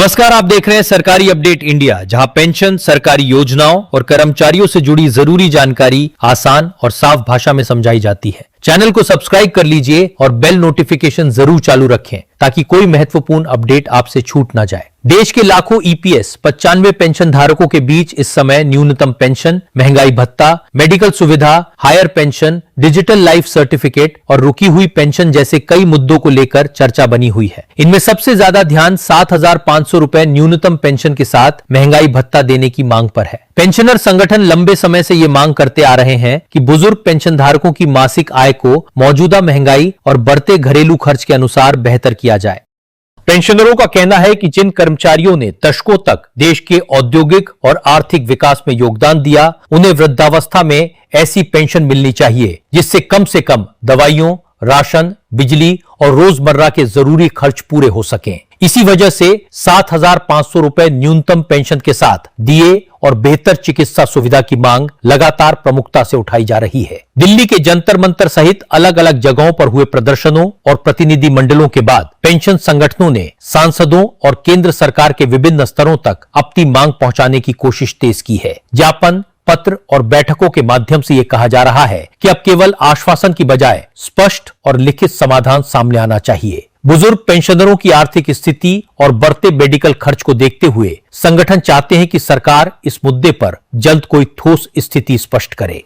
नमस्कार, आप देख रहे हैं सरकारी अपडेट इंडिया, जहां पेंशन, सरकारी योजनाओं और कर्मचारियों से जुड़ी जरूरी जानकारी आसान और साफ भाषा में समझाई जाती है। चैनल को सब्सक्राइब कर लीजिए और बेल नोटिफिकेशन जरूर चालू रखें ताकि कोई महत्वपूर्ण अपडेट आपसे छूट ना जाए। देश के लाखों ईपीएस 95 पेंशन धारकों के बीच इस समय न्यूनतम पेंशन, महंगाई भत्ता, मेडिकल सुविधा, higher pension, digital life certificate और रुकी हुई पेंशन जैसे कई मुद्दों को लेकर चर्चा बनी हुई है। इनमें सबसे ज्यादा ध्यान 7,500 रुपए न्यूनतम पेंशन के साथ महंगाई भत्ता देने की मांग पर है। पेंशनर संगठन लंबे समय से ये मांग करते आ रहे हैं कि बुजुर्ग पेंशन धारकों की मासिक आय को मौजूदा महंगाई और बढ़ते घरेलू खर्च के अनुसार बेहतर किया जाए। पेंशनरों का कहना है कि जिन कर्मचारियों ने दशकों तक देश के औद्योगिक और आर्थिक विकास में योगदान दिया, उन्हें वृद्धावस्था में ऐसी पेंशन मिलनी चाहिए जिससे कम से कम दवाइयों, राशन, बिजली और रोजमर्रा के जरूरी खर्च पूरे हो सकें। इसी वजह से 7,500 रुपए न्यूनतम पेंशन के साथ डीए और बेहतर चिकित्सा सुविधा की मांग लगातार प्रमुखता से उठाई जा रही है। दिल्ली के जंतर मंतर सहित अलग अलग जगहों पर हुए प्रदर्शनों और प्रतिनिधि मंडलों के बाद पेंशन संगठनों ने सांसदों और केंद्र सरकार के विभिन्न स्तरों तक अपनी मांग पहुंचाने की कोशिश तेज की है। ज्ञापन, पत्र और बैठकों के माध्यम से यह कहा जा रहा है कि अब केवल आश्वासन की बजाय स्पष्ट और लिखित समाधान सामने आना चाहिए। बुजुर्ग पेंशनरों की आर्थिक स्थिति और बढ़ते मेडिकल खर्च को देखते हुए संगठन चाहते हैं कि सरकार इस मुद्दे पर जल्द कोई ठोस स्थिति स्पष्ट करे।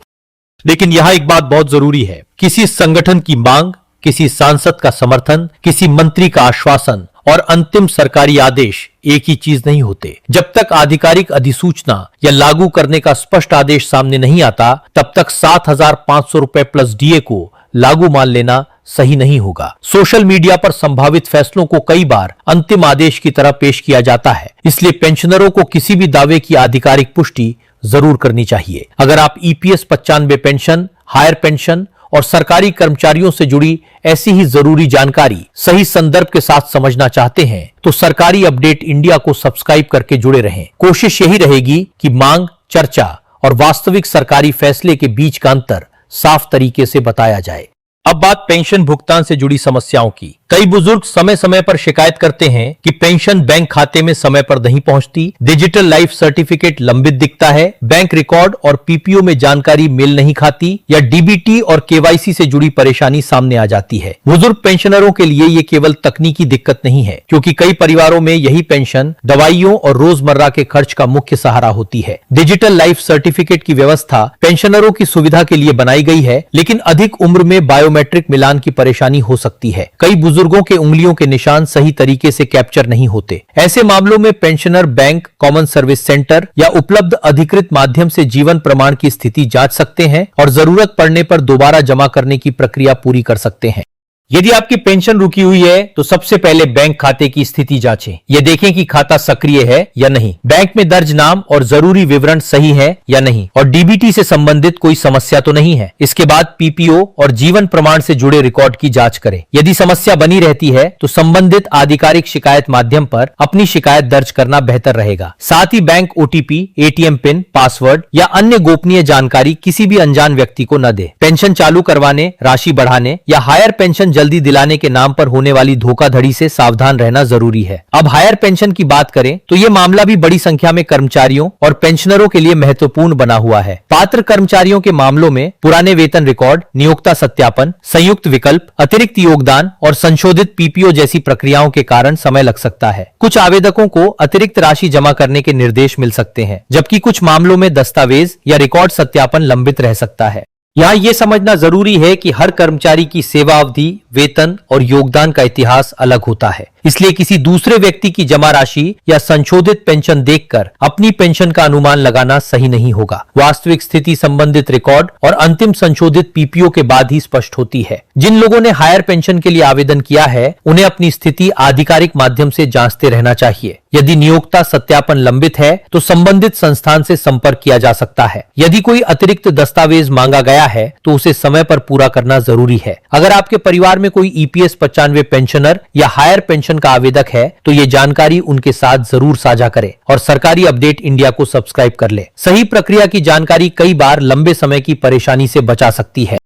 लेकिन यहाँ एक बात बहुत जरूरी है, किसी संगठन की मांग, किसी सांसद का समर्थन, किसी मंत्री का आश्वासन और अंतिम सरकारी आदेश एक ही चीज नहीं होते। जब तक आधिकारिक अधिसूचना या लागू करने का स्पष्ट आदेश सामने नहीं आता, तब तक 7,500 रुपए प्लस डीए को लागू मान लेना सही नहीं होगा। सोशल मीडिया पर संभावित फैसलों को कई बार अंतिम आदेश की तरह पेश किया जाता है, इसलिए पेंशनरों को किसी भी दावे की आधिकारिक पुष्टि जरूर करनी चाहिए। अगर आप ईपीएस 95 पेंशन, हायर पेंशन और सरकारी कर्मचारियों से जुड़ी ऐसी ही जरूरी जानकारी सही संदर्भ के साथ समझना चाहते हैं, तो सरकारी अपडेट इंडिया को सब्सक्राइब करके जुड़े रहें। कोशिश यही रहेगी कि मांग, चर्चा और वास्तविक सरकारी फैसले के बीच का अंतर साफ तरीके से बताया जाए। अब बात पेंशन भुगतान से जुड़ी समस्याओं की। कई बुजुर्ग समय समय पर शिकायत करते हैं कि पेंशन बैंक खाते में समय पर नहीं पहुंचती, डिजिटल लाइफ सर्टिफिकेट लंबित दिखता है, बैंक रिकॉर्ड और पीपीओ में जानकारी मेल नहीं खाती या डीबीटी और केवाईसी से जुड़ी परेशानी सामने आ जाती है। बुजुर्ग पेंशनरों के लिए ये केवल तकनीकी दिक्कत नहीं है, क्योंकि कई परिवारों में यही पेंशन दवाइयों और रोजमर्रा के खर्च का मुख्य सहारा होती है। डिजिटल लाइफ सर्टिफिकेट की व्यवस्था पेंशनरों की सुविधा के लिए बनाई गई है, लेकिन अधिक उम्र में बायोमेट्रिक मिलान की परेशानी हो सकती है। कई बुजुर्गों के उंगलियों के निशान सही तरीके से कैप्चर नहीं होते। ऐसे मामलों में pensioner bank, common service centre या उपलब्ध अधिकृत माध्यम से जीवन प्रमाण की स्थिति जांच सकते हैं और जरूरत पड़ने पर दोबारा जमा करने की प्रक्रिया पूरी कर सकते हैं। यदि आपकी पेंशन रुकी हुई है तो सबसे पहले बैंक खाते की स्थिति जांचें। यह देखें कि खाता सक्रिय है या नहीं, बैंक में दर्ज नाम और जरूरी विवरण सही है या नहीं और डीबीटी से संबंधित कोई समस्या तो नहीं है। इसके बाद पीपीओ और जीवन प्रमाण से जुड़े रिकॉर्ड की जांच करें। यदि समस्या बनी रहती है तो संबंधित आधिकारिक शिकायत माध्यम पर अपनी शिकायत दर्ज करना बेहतर रहेगा। साथ ही bank OTP, ATM pin, password या अन्य गोपनीय जानकारी किसी भी अनजान व्यक्ति को न दे। पेंशन चालू करवाने, राशि बढ़ाने या हायर पेंशन जल्दी दिलाने के नाम पर होने वाली धोखाधड़ी से सावधान रहना जरूरी है। अब हायर पेंशन की बात करें तो ये मामला भी बड़ी संख्या में कर्मचारियों और पेंशनरों के लिए महत्वपूर्ण बना हुआ है। पात्र कर्मचारियों के मामलों में पुराने वेतन रिकॉर्ड, नियोक्ता सत्यापन, संयुक्त विकल्प, अतिरिक्त योगदान और संशोधित पीपीओ जैसी प्रक्रियाओं के कारण समय लग सकता है। कुछ आवेदकों को अतिरिक्त राशि जमा करने के निर्देश मिल सकते हैं, जबकि कुछ मामलों में दस्तावेज या रिकॉर्ड सत्यापन लंबित रह सकता है। यहाँ ये समझना जरूरी है कि हर कर्मचारी की सेवा अवधि, वेतन और योगदान का इतिहास अलग होता है, इसलिए किसी दूसरे व्यक्ति की जमा राशि या संशोधित पेंशन देखकर अपनी पेंशन का अनुमान लगाना सही नहीं होगा। वास्तविक स्थिति संबंधित रिकॉर्ड और अंतिम संशोधित पीपीओ के बाद ही स्पष्ट होती है। जिन लोगों ने हायर पेंशन के लिए आवेदन किया है, उन्हें अपनी स्थिति आधिकारिक माध्यम से जांचते रहना चाहिए। यदि नियोक्ता सत्यापन लंबित है तो संबंधित संस्थान से संपर्क किया जा सकता है। यदि कोई अतिरिक्त दस्तावेज मांगा गया है तो उसे समय पर पूरा करना जरूरी है। अगर आपके परिवार में कोई ईपीएस 95 पेंशनर या हायर पेंशन का आवेदक है तो ये जानकारी उनके साथ जरूर साझा करें और सरकारी अपडेट इंडिया को सब्सक्राइब कर ले। सही प्रक्रिया की जानकारी कई बार लंबे समय की परेशानी से बचा सकती है।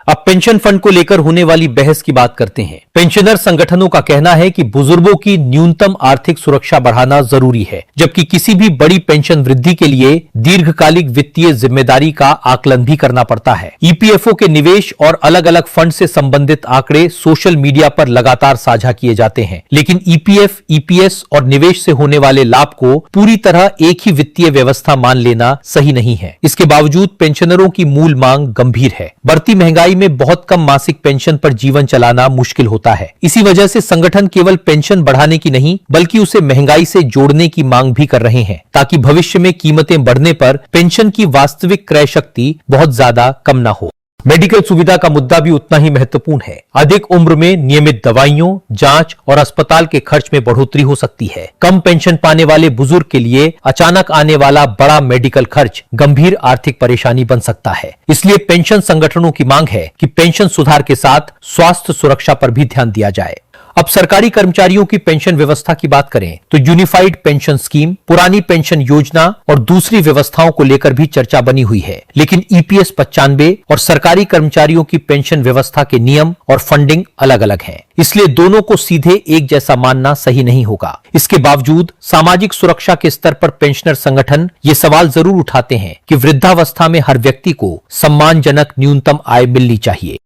अब पेंशन फंड को लेकर होने वाली बहस की बात करते हैं। पेंशनर संगठनों का कहना है कि बुजुर्गों की न्यूनतम आर्थिक सुरक्षा बढ़ाना जरूरी है, जबकि किसी भी बड़ी पेंशन वृद्धि के लिए दीर्घकालिक वित्तीय जिम्मेदारी का आकलन भी करना पड़ता है। ईपीएफओ के निवेश और अलग अलग फंड से संबंधित आंकड़े सोशल मीडिया पर लगातार साझा किए जाते हैं, लेकिन ईपीएफ, ईपीएस और निवेश से होने वाले लाभ को पूरी तरह एक ही वित्तीय व्यवस्था मान लेना सही नहीं है। इसके बावजूद पेंशनरों की मूल मांग गंभीर है। बढ़ती महंगाई में बहुत कम मासिक पेंशन पर जीवन चलाना मुश्किल होता है। इसी वजह से संगठन केवल पेंशन बढ़ाने की नहीं, बल्कि उसे महंगाई से जोड़ने की मांग भी कर रहे हैं, ताकि भविष्य में कीमतें बढ़ने पर पेंशन की वास्तविक क्रय शक्ति बहुत ज्यादा कम न हो। मेडिकल सुविधा का मुद्दा भी उतना ही महत्वपूर्ण है। अधिक उम्र में नियमित दवाइयों, जांच और अस्पताल के खर्च में बढ़ोतरी हो सकती है। कम पेंशन पाने वाले बुजुर्ग के लिए अचानक आने वाला बड़ा मेडिकल खर्च गंभीर आर्थिक परेशानी बन सकता है। इसलिए पेंशन संगठनों की मांग है कि पेंशन सुधार के साथ स्वास्थ्य सुरक्षा पर भी ध्यान दिया जाए। अब सरकारी कर्मचारियों की पेंशन व्यवस्था की बात करें तो यूनिफाइड पेंशन स्कीम, पुरानी पेंशन योजना और दूसरी व्यवस्थाओं को लेकर भी चर्चा बनी हुई है, लेकिन ईपीएस 95 और सरकारी कर्मचारियों की पेंशन व्यवस्था के नियम और फंडिंग अलग अलग हैं। इसलिए दोनों को सीधे एक जैसा मानना सही नहीं होगा। इसके बावजूद सामाजिक सुरक्षा के स्तर पर पेंशनर संगठन ये सवाल जरूर उठाते हैं कि वृद्धावस्था में हर व्यक्ति को सम्मानजनक न्यूनतम आय मिलनी चाहिए।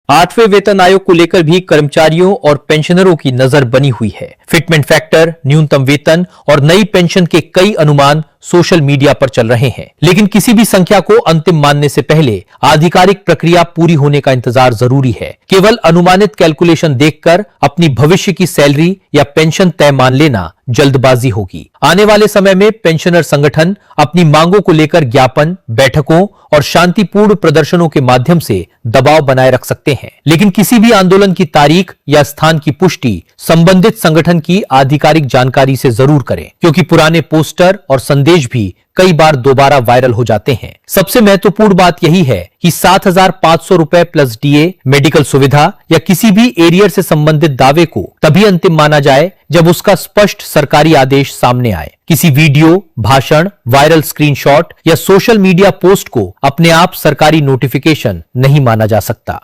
8वें वेतन आयोग को लेकर भी कर्मचारियों और पेंशनरों की नजर बनी हुई है। फिटमेंट फैक्टर, न्यूनतम वेतन और नई पेंशन के कई अनुमान सोशल मीडिया पर चल रहे हैं, लेकिन किसी भी संख्या को अंतिम मानने से पहले आधिकारिक प्रक्रिया पूरी होने का इंतजार जरूरी है। केवल अनुमानित कैलकुलेशन देखकर अपनी भविष्य की सैलरी या पेंशन तय मान लेना जल्दबाजी होगी। आने वाले समय में पेंशनर संगठन अपनी मांगों को लेकर ज्ञापन, बैठकों और शांतिपूर्ण प्रदर्शनों के माध्यम से दबाव बनाए रख सकते हैं, लेकिन किसी भी आंदोलन की तारीख या स्थान की पुष्टि संबंधित संगठन की आधिकारिक जानकारी से जरूर करें, क्योंकि पुराने पोस्टर और संदेश भी कई बार दोबारा वायरल हो जाते हैं। सबसे महत्वपूर्ण बात यही है कि 7,500 रुपए प्लस डीए, मेडिकल सुविधा या किसी भी एरियर से संबंधित दावे को तभी अंतिम माना जाए जब उसका स्पष्ट सरकारी आदेश सामने आए। किसी वीडियो, भाषण, वायरल स्क्रीनशॉट या सोशल मीडिया पोस्ट को अपने आप सरकारी नोटिफिकेशन नहीं माना जा सकता।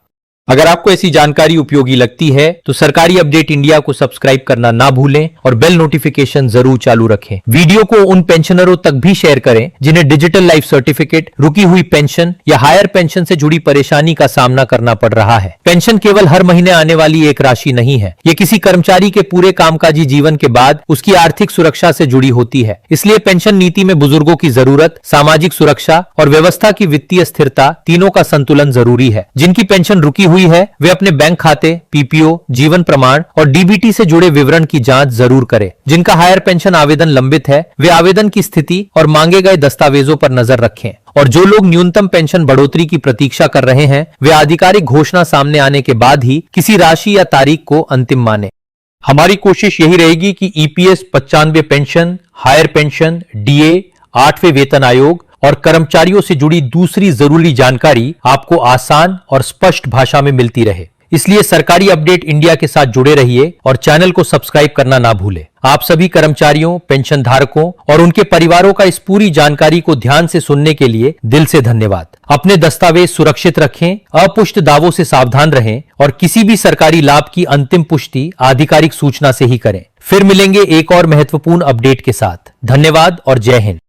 अगर आपको ऐसी जानकारी उपयोगी लगती है तो सरकारी अपडेट इंडिया को सब्सक्राइब करना ना भूलें और बेल नोटिफिकेशन जरूर चालू रखें। वीडियो को उन पेंशनरों तक भी शेयर करें जिन्हें डिजिटल लाइफ सर्टिफिकेट, रुकी हुई पेंशन या हायर पेंशन से जुड़ी परेशानी का सामना करना पड़ रहा है। पेंशन केवल हर महीने आने वाली एक राशि नहीं है, ये किसी कर्मचारी के पूरे कामकाजी जीवन के बाद उसकी आर्थिक सुरक्षा से जुड़ी होती है। इसलिए पेंशन नीति में बुजुर्गों की जरूरत, सामाजिक सुरक्षा और व्यवस्था की वित्तीय स्थिरता तीनों का संतुलन जरूरी है। जिनकी पेंशन रुकी हुई है वे अपने बैंक खाते, पीपीओ, जीवन प्रमाण और डीबीटी से जुड़े विवरण की जांच जरूर करें। जिनका हायर पेंशन आवेदन लंबित है वे आवेदन की स्थिति और मांगे गए दस्तावेजों पर नजर रखें, और जो लोग न्यूनतम पेंशन बढ़ोतरी की प्रतीक्षा कर रहे हैं वे आधिकारिक घोषणा सामने आने के बाद ही किसी राशि या तारीख को अंतिम माने। हमारी कोशिश यही रहेगी कि EPS 95 pension, higher pension, DA, 8वें वेतन आयोग और कर्मचारियों से जुड़ी दूसरी जरूरी जानकारी आपको आसान और स्पष्ट भाषा में मिलती रहे। इसलिए सरकारी अपडेट इंडिया के साथ जुड़े रहिए और चैनल को सब्सक्राइब करना ना भूलें। आप सभी कर्मचारियों, पेंशन धारकों और उनके परिवारों का इस पूरी जानकारी को ध्यान से सुनने के लिए दिल से धन्यवाद। अपने दस्तावेज सुरक्षित रखें, अपुष्ट दावों से सावधान रहें और किसी भी सरकारी लाभ की अंतिम पुष्टि आधिकारिक सूचना से ही करें। फिर मिलेंगे एक और महत्वपूर्ण अपडेट के साथ। धन्यवाद और जय हिंद।